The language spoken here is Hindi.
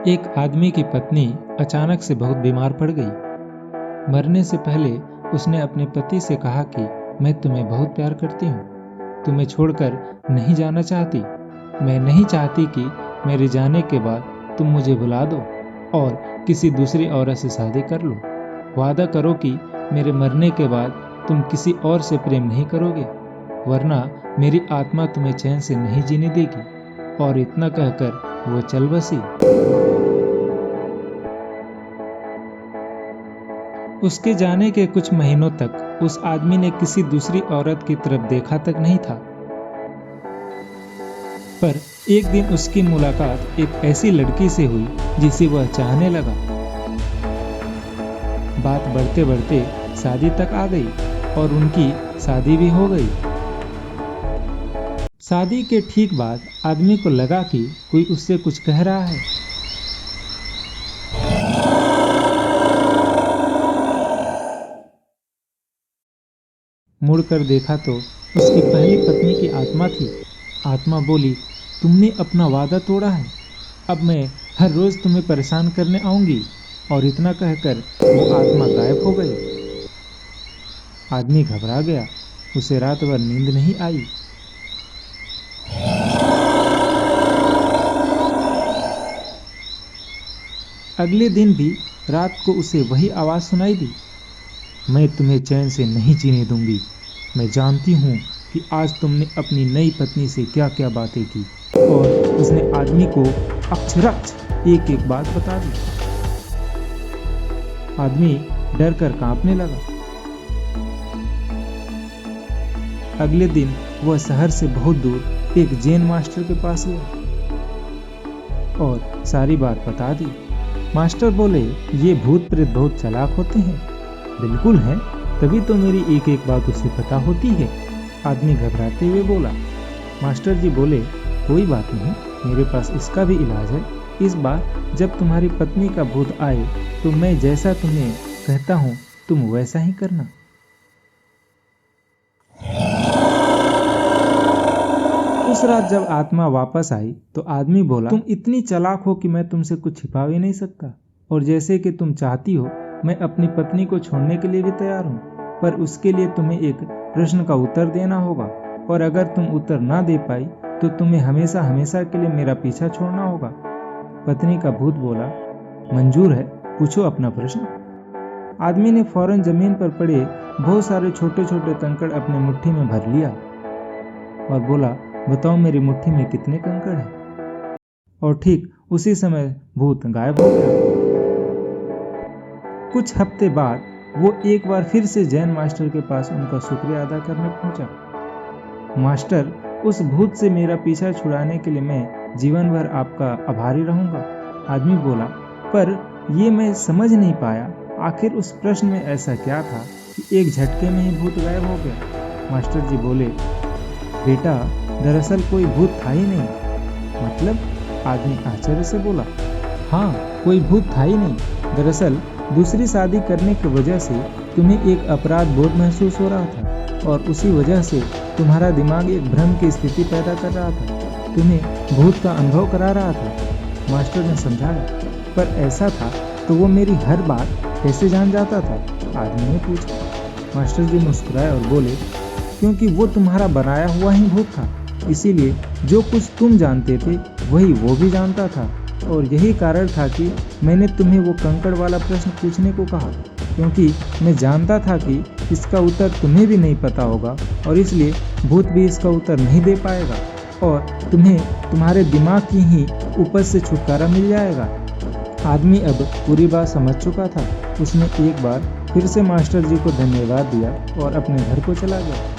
एक आदमी की पत्नी अचानक से बहुत बीमार पड़ गई। मरने से पहले उसने अपने पति से कहा कि मैं तुम्हें बहुत प्यार करती हूँ, तुम्हें छोड़कर नहीं जाना चाहती। मैं नहीं चाहती कि मेरे जाने के बाद तुम मुझे भुला दो और किसी दूसरी औरत से शादी कर लो। वादा करो कि मेरे मरने के बाद तुम किसी और से प्रेम नहीं करोगे, वरना मेरी आत्मा तुम्हें चैन से नहीं जीने देगी। और इतना कहकर वो चल बसी। उसके जाने के कुछ महीनों तक उस आदमी ने किसी दूसरी औरत की तरफ देखा तक नहीं था। पर एक दिन उसकी मुलाकात एक ऐसी लड़की से हुई जिसे वह चाहने लगा। बात बढ़ते बढ़ते शादी तक आ गई और उनकी शादी भी हो गई। शादी के ठीक बाद आदमी को लगा कि कोई उससे कुछ कह रहा है। मुड़कर देखा तो उसकी पहली पत्नी की आत्मा थी। आत्मा बोली, तुमने अपना वादा तोड़ा है, अब मैं हर रोज तुम्हें परेशान करने आऊंगी। और इतना कहकर वो आत्मा गायब हो गई। आदमी घबरा गया, उसे रात भर नींद नहीं आई। अगले दिन भी रात को उसे वही आवाज सुनाई दी, मैं तुम्हें चैन से नहीं जीने दूंगी। मैं जानती हूँ कि आज तुमने अपनी नई पत्नी से क्या क्या बातें की। और उसने आदमी को अक्षरशः एक एक बात बता दी। आदमी डर कर कांपने लगा। अगले दिन वह शहर से बहुत दूर एक जैन मास्टर के पास गया और सारी बात बता दी। मास्टर बोले, ये भूत प्रेत बहुत चालाक होते हैं। बिल्कुल है, तभी तो मेरी एक एक बात उसे पता होती है। आदमी घबराते हुए बोला। मास्टर जी बोले, कोई बात नहीं, मेरे पास इसका भी इलाज है। इस बार जब तुम्हारी पत्नी का भूत आए तो मैं जैसा तुम्हें कहता हूँ तुम वैसा ही करना। उस रात जब आत्मा वापस आई तो आदमी बोला, तुम इतनी चालाक हो कि मैं तुमसे कुछ छिपा भी नहीं सकता। और जैसे कि तुम चाहती हो, मैं अपनी पत्नी को छोड़ने के लिए भी तैयार हूँ, पर उसके लिए तुम्हें एक प्रश्न का उत्तर देना होगा। और अगर तुम उत्तर ना दे पाई तो तुम्हें हमेशा हमेशा के लिए मेरा पीछा छोड़ना होगा। पत्नी का भूत बोला, मंजूर है, पूछो अपना प्रश्न। आदमी ने फौरन जमीन पर पड़े बहुत सारे छोटे छोटे कंकड़ अपनी मुट्ठी में भर लिया और बोला, बताओ मेरी मुट्ठी में कितने कंकड़ हैं। और ठीक उसी समय भूत गायब हो गया। कुछ हफ्ते बाद वो एक बार फिर से जैन मास्टर के पास उनका शुक्रिया अदा करने पहुंचा। मास्टर, उस भूत से मेरा पीछा छुड़ाने के लिए मैं जीवन भर आपका आभारी रहूंगा। आदमी बोला, पर ये मैं समझ नहीं पाया, आखिर उस प्रश्न में ऐसा क्या था कि एक झटके में ही भूत गायब हो गया। मास्टर जी बोले, बेटा, दरअसल कोई भूत था ही नहीं। मतलब? आदमी आश्चर्य से बोला, हाँ, कोई भूत था ही नहीं। दरअसल दूसरी शादी करने की वजह से तुम्हें एक अपराध बोध महसूस हो रहा था और उसी वजह से तुम्हारा दिमाग एक भ्रम की स्थिति पैदा कर रहा था, तुम्हें भूत का अनुभव करा रहा था। मास्टर ने समझाया, पर ऐसा था तो वो मेरी हर बात कैसे जान जाता था? आदमी ने पूछा। मास्टर जी मुस्कुराए और बोले, क्योंकि वो तुम्हारा बनाया हुआ ही भूत था, इसीलिए जो कुछ तुम जानते थे वही वो भी जानता था। और यही कारण था कि मैंने तुम्हें वो कंकड़ वाला प्रश्न पूछने को कहा, क्योंकि मैं जानता था कि इसका उत्तर तुम्हें भी नहीं पता होगा और इसलिए भूत भी इसका उत्तर नहीं दे पाएगा और तुम्हें तुम्हारे दिमाग की ही उपज से छुटकारा मिल जाएगा। आदमी अब पूरी बात समझ चुका था। उसने एक बार फिर से मास्टर जी को धन्यवाद दिया और अपने घर को चला गया।